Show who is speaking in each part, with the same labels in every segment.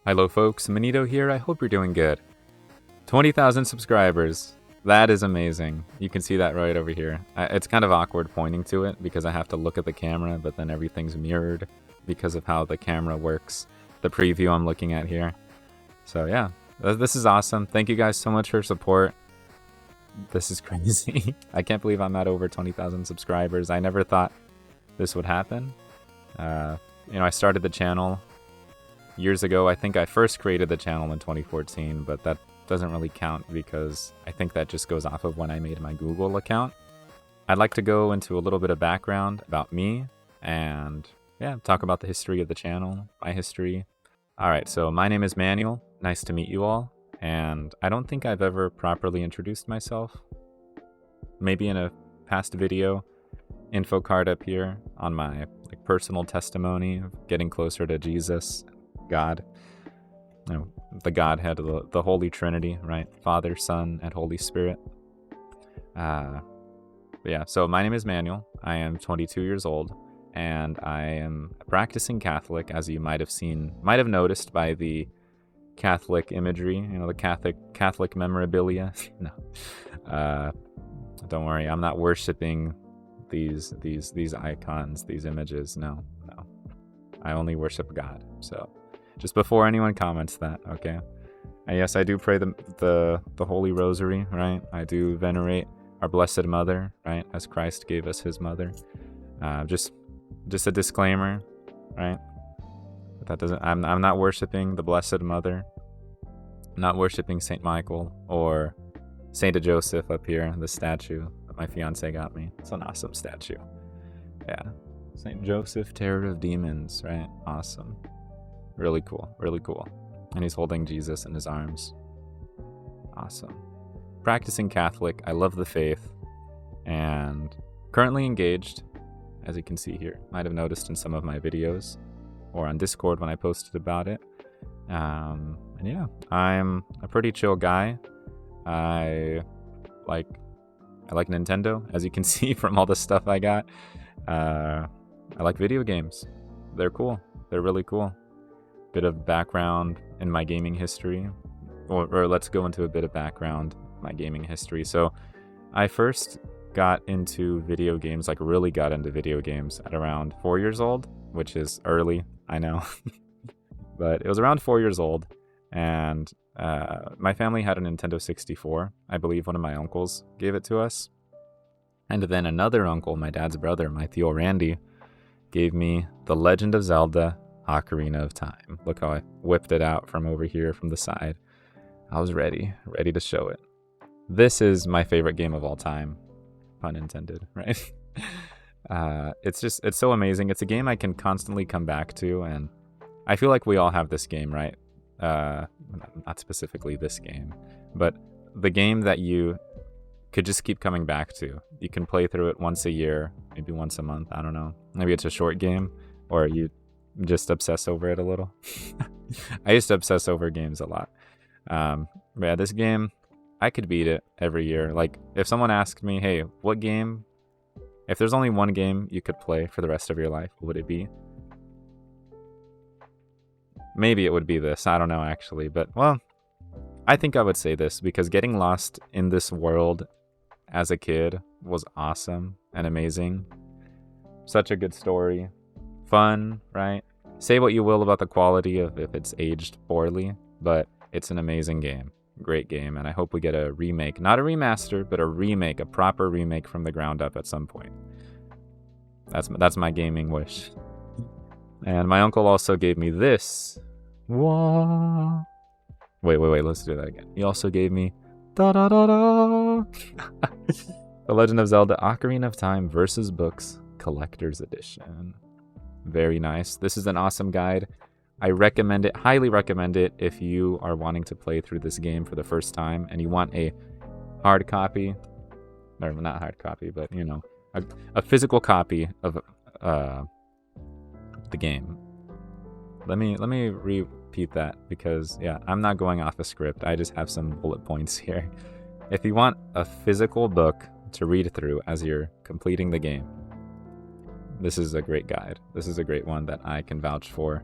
Speaker 1: Hello folks, Manito here, I hope you're doing good. 20,000 subscribers, that is amazing. You can see that right over here. It's kind of awkward pointing to it because I have to look at the camera, but then everything's mirrored because of how the camera works. The preview I'm looking at here. So yeah, this is awesome. Thank you guys so much for your support. This is crazy. I can't believe I'm at over 20,000 subscribers. I never thought this would happen. I started the channel years ago. I think I first created the channel in 2014, but that doesn't really count because I think that just goes off of when I made my Google account. I'd like to go into a little bit of background about me and talk about the history of the channel, my history. Alright, so my name is Manuel. Nice to meet you all. And I don't think I've ever properly introduced myself. Maybe in a past video. Info card up here on my personal testimony of getting closer to Jesus, God, the Godhead, the Holy Trinity, right? Father, Son, and Holy Spirit. So my name is Manuel. I am 22 years old, and I am a practicing Catholic, as you might have noticed by the Catholic imagery, the Catholic memorabilia. No, don't worry, I'm not worshiping these icons, these images. No. I only worship God. So, just before anyone comments that, okay? And yes, I do pray the Holy Rosary, right? I do venerate our Blessed Mother, right? As Christ gave us His mother. Just a disclaimer, right? That doesn't. I'm not worshiping the Blessed Mother. I'm not worshiping Saint Michael or Saint Joseph up here, the statue that my fiance got me. It's an awesome statue. Yeah, Saint Joseph, Terror of Demons, right? Awesome. Really cool, really cool. And he's holding Jesus in his arms. Awesome. Practicing Catholic, I love the faith, and currently engaged, as you can see here. Might have noticed in some of my videos, or on Discord when I posted about it. And yeah, I'm a pretty chill guy. I like Nintendo, as you can see from all the stuff I got. I like video games. They're cool. They're really cool. Bit of background in my gaming history, or let's go into a bit of background in my gaming history. So I first got into video games, really got into video games at around 4 years old, which is early, I know. But it was around 4 years old, and my family had a Nintendo 64. I believe one of my uncles gave it to us. And then another uncle, my dad's brother, my Theo Randy, gave me The Legend of Zelda, Ocarina of Time. Look how I whipped it out from over here from the side. I was ready to show it. This is my favorite game of all time, pun intended, right? It's so amazing. It's a game I can constantly come back to, and I feel like we all have this game, right? Not specifically this game, but the game that you could just keep coming back to. You can play through it once a year, maybe once a month, I don't know. Maybe it's a short game, or you just obsess over it a little. I used to obsess over games a lot. But yeah, this game, I could beat it every year. If someone asked me, hey, what game, if there's only one game you could play for the rest of your life, what would it be? Maybe it would be this. I don't know, actually. But, well, I think I would say this, because getting lost in this world as a kid was awesome and amazing. Such a good story. Fun, right? Say what you will about the quality of if it's aged poorly, but it's an amazing game. Great game, and I hope we get a remake. Not a remaster, but a remake, a proper remake from the ground up at some point. That's my gaming wish. And my uncle also gave me this. Whoa. Wait, let's do that again. He also gave me The Legend of Zelda Ocarina of Time versus Books Collector's Edition. Very nice. This is an awesome guide. I recommend it, highly recommend it, if you are wanting to play through this game for the first time and you want a hard copy, or not hard copy, but a physical copy of the game. Let me repeat that, because I'm not going off a script. I just have some bullet points here. If you want a physical book to read through as you're completing the game, this is a great guide. This is a great one that I can vouch for.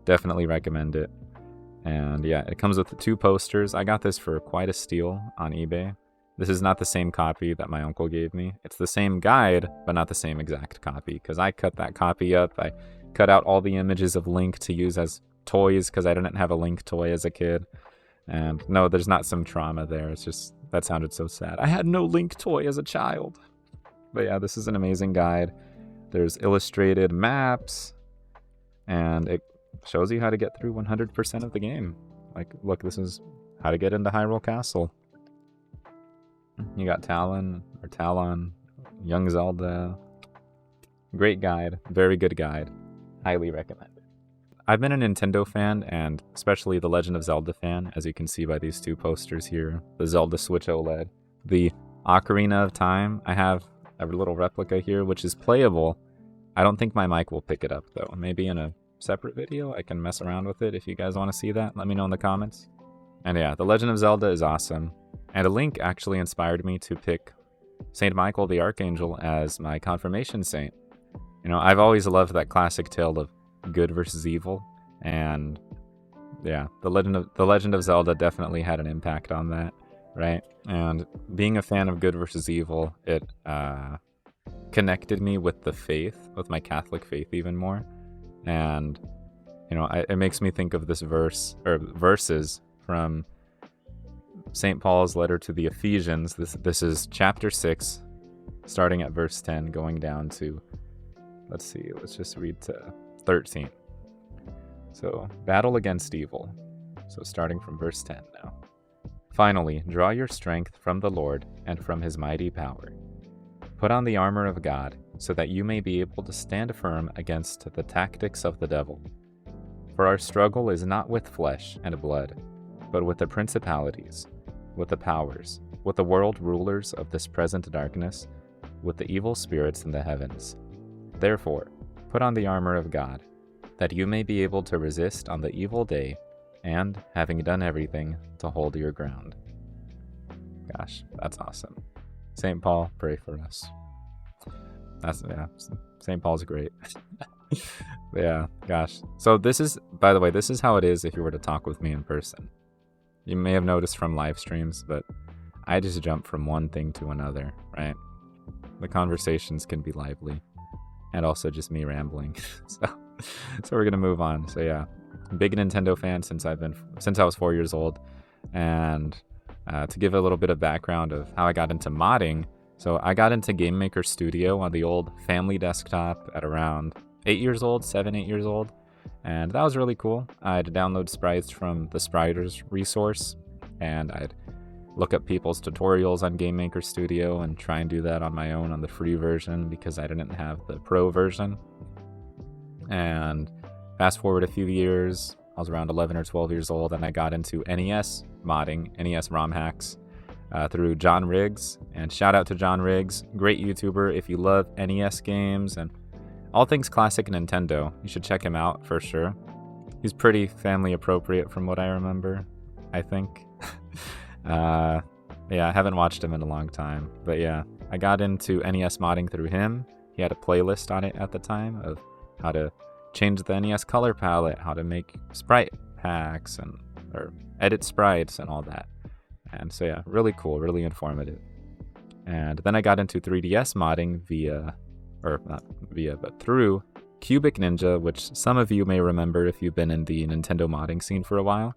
Speaker 1: Definitely recommend it. And yeah, it comes with 2 posters. I got this for quite a steal on eBay. This is not the same copy that my uncle gave me. It's the same guide, but not the same exact copy, because I cut that copy up. I cut out all the images of Link to use as toys, because I didn't have a Link toy as a kid. And no, there's not some trauma there. It's just, that sounded so sad. I had no Link toy as a child. But yeah, this is an amazing guide. There's illustrated maps, and it shows you how to get through 100% of the game. Like, look, this is how to get into Hyrule Castle. You got Talon, young Zelda. Great guide, very good guide. Highly recommended. I've been a Nintendo fan, and especially the Legend of Zelda fan, as you can see by these 2 posters here. The Zelda Switch OLED. The Ocarina of Time, I have a little replica here, which is playable. I don't think my mic will pick it up, though. Maybe in a separate video, I can mess around with it. If you guys want to see that, let me know in the comments. And yeah, The Legend of Zelda is awesome. And a link actually inspired me to pick Saint Michael the Archangel as my confirmation saint. You know, I've always loved that classic tale of good versus evil, and yeah, the Legend of Zelda definitely had an impact on that, right? And being a fan of good versus evil, it connected me with the faith, with my Catholic faith even more. And you know, it makes me think of this verses from St. Paul's letter to the Ephesians. This is chapter 6, starting at verse 10, going down to, let's just read to 13. So, battle against evil. So starting from verse 10 now. Finally, draw your strength from the Lord and from his mighty power. Put on the armor of God, so that you may be able to stand firm against the tactics of the devil. For our struggle is not with flesh and blood, but with the principalities, with the powers, with the world rulers of this present darkness, with the evil spirits in the heavens. Therefore, put on the armor of God, that you may be able to resist on the evil day, and, having done everything, to hold your ground. Gosh, that's awesome. St. Paul, pray for us. St. Paul's great. Yeah, gosh. So this is, by the way, this is how it is if you were to talk with me in person. You may have noticed from live streams, but I just jump from one thing to another, right? The conversations can be lively, and also just me rambling. So we're gonna move on. So yeah, big Nintendo fan since I was 4 years old. And to give a little bit of background of how I got into modding, so I got into Game Maker Studio on the old family desktop at around 8 years old, 7, 8 years old. And that was really cool. I'd download sprites from the Spriters resource, and I'd look up people's tutorials on Game Maker Studio and try and do that on my own on the free version because I didn't have the pro version. And fast forward a few years, I was around 11 or 12 years old, and I got into NES modding, NES ROM hacks through John Riggs. And shout out to John Riggs, great YouTuber. If you love NES games and all things classic Nintendo, you should check him out for sure. He's pretty family appropriate from what I remember, I think. Yeah, I haven't watched him in a long time. But yeah, I got into NES modding through him. He had a playlist on it at the time of how to change the NES color palette, how to make sprite packs, or edit sprites and all that. And so yeah, really cool, really informative. And then I got into 3DS modding through Cubic Ninja, which some of you may remember if you've been in the Nintendo modding scene for a while.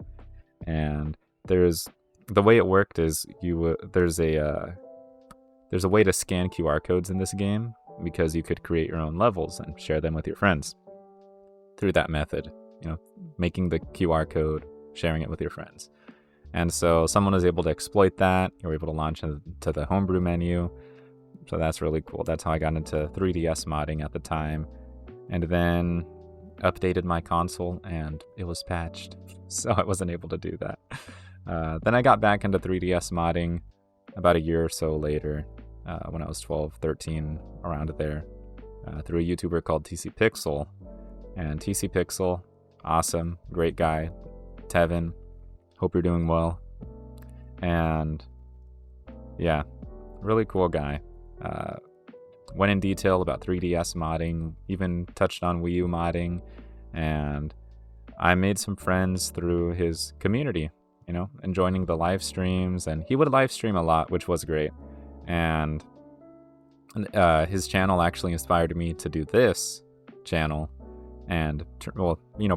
Speaker 1: And the way it worked is there's a way to scan QR codes in this game, because you could create your own levels and share them with your friends through that method, you know, making the QR code, sharing it with your friends. And so someone was able to exploit that. You were able to launch into the homebrew menu. So that's really cool. That's how I got into 3DS modding at the time. And then updated my console and it was patched. So I wasn't able to do that. Then I got back into 3DS modding about a year or so later, when I was 12, 13, around there, through a YouTuber called TC Pixel. And TC Pixel, awesome, great guy. Tevin, hope you're doing well. And yeah, really cool guy. Went in detail about 3DS modding, even touched on Wii U modding, and I made some friends through his community, and joining the live streams. And he would live stream a lot, which was great. And his channel actually inspired me to do this channel and,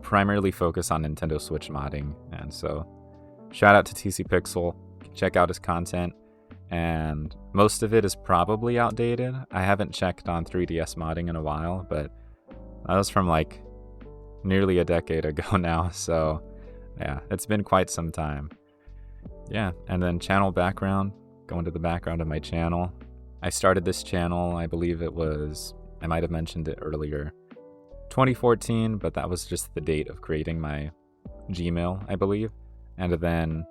Speaker 1: primarily focus on Nintendo Switch modding. And so, shout out to TC Pixel. Check out his content. And most of it is probably outdated. I haven't checked on 3DS modding in a while, but that was from like nearly a decade ago now. So yeah, it's been quite some time. Yeah, and then channel background, going to the background of my channel. I started this channel, I believe I might have mentioned it earlier, 2014, but that was just the date of creating my Gmail, I believe. And then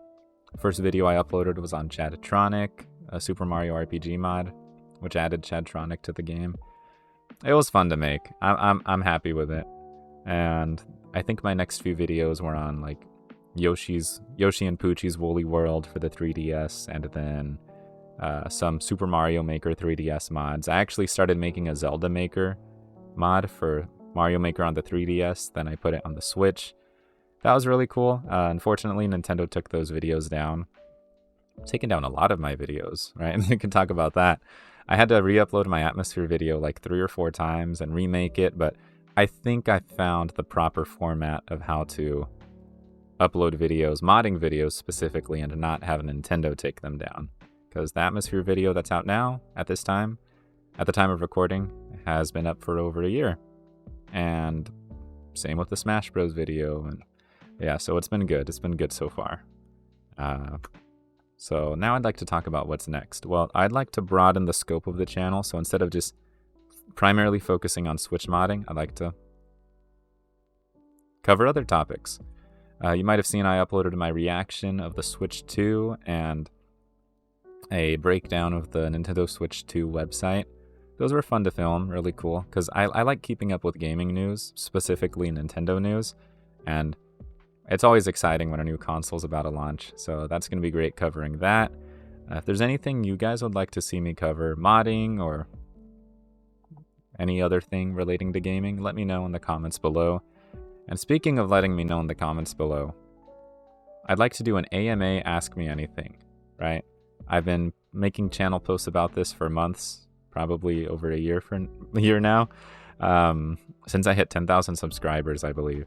Speaker 1: first video I uploaded was on Chadatronic, a Super Mario RPG mod, which added Chadtronic to the game. It was fun to make. I'm happy with it. And I think my next few videos were on like Yoshi and Poochie's Woolly World for the 3DS, and then some Super Mario Maker 3DS mods. I actually started making a Zelda Maker mod for Mario Maker on the 3DS, then I put it on the Switch. That was really cool. Unfortunately, Nintendo took those videos down. Taken down a lot of my videos, right? We can talk about that. I had to re-upload my Atmosphere video like 3 or 4 times and remake it, but I think I found the proper format of how to upload videos, modding videos specifically, and to not have Nintendo take them down. Because the Atmosphere video that's out now, at the time of recording, has been up for over a year. And same with the Smash Bros video. And yeah, so it's been good. It's been good so far. So now I'd like to talk about what's next. Well, I'd like to broaden the scope of the channel. So instead of just primarily focusing on Switch modding, I'd like to cover other topics. You might have seen I uploaded my reaction of the Switch 2 and a breakdown of the Nintendo Switch 2 website. Those were fun to film, really cool, because I like keeping up with gaming news, specifically Nintendo news, and it's always exciting when a new console's about to launch, so that's going to be great covering that. If there's anything you guys would like to see me cover, modding or any other thing relating to gaming, let me know in the comments below. And speaking of letting me know in the comments below, I'd like to do an AMA Ask Me Anything, right? I've been making channel posts about this for months, probably over a year now, since I hit 10,000 subscribers, I believe.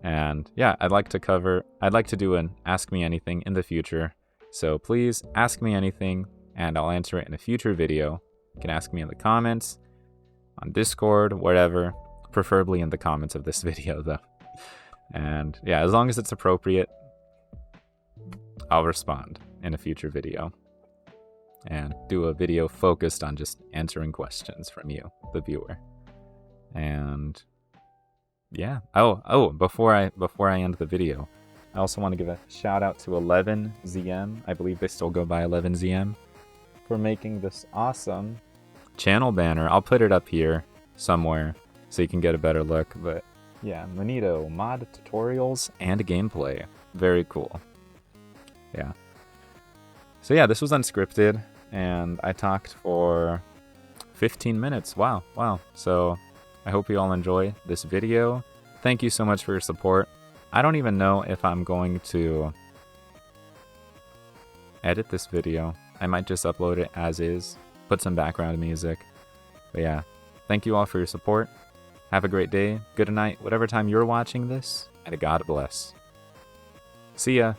Speaker 1: And yeah, I'd like to do an Ask Me Anything in the future. So please ask me anything and I'll answer it in a future video. You can ask me in the comments, on Discord, wherever, preferably in the comments of this video though. And yeah, as long as it's appropriate, I'll respond in a future video and do a video focused on just answering questions from you, the viewer. And yeah. Before I end the video, I also want to give a shout out to 11ZM. I believe they still go by 11ZM for making this awesome channel banner. I'll put it up here somewhere so you can get a better look. But yeah, Manito mod tutorials and gameplay. Very cool. Yeah. So yeah, this was unscripted and I talked for 15 minutes. Wow. So I hope you all enjoy this video. Thank you so much for your support. I don't even know if I'm going to edit this video. I might just upload it as is, put some background music. But yeah, thank you all for your support. Have a great day, good night, whatever time you're watching this, and God bless. See ya.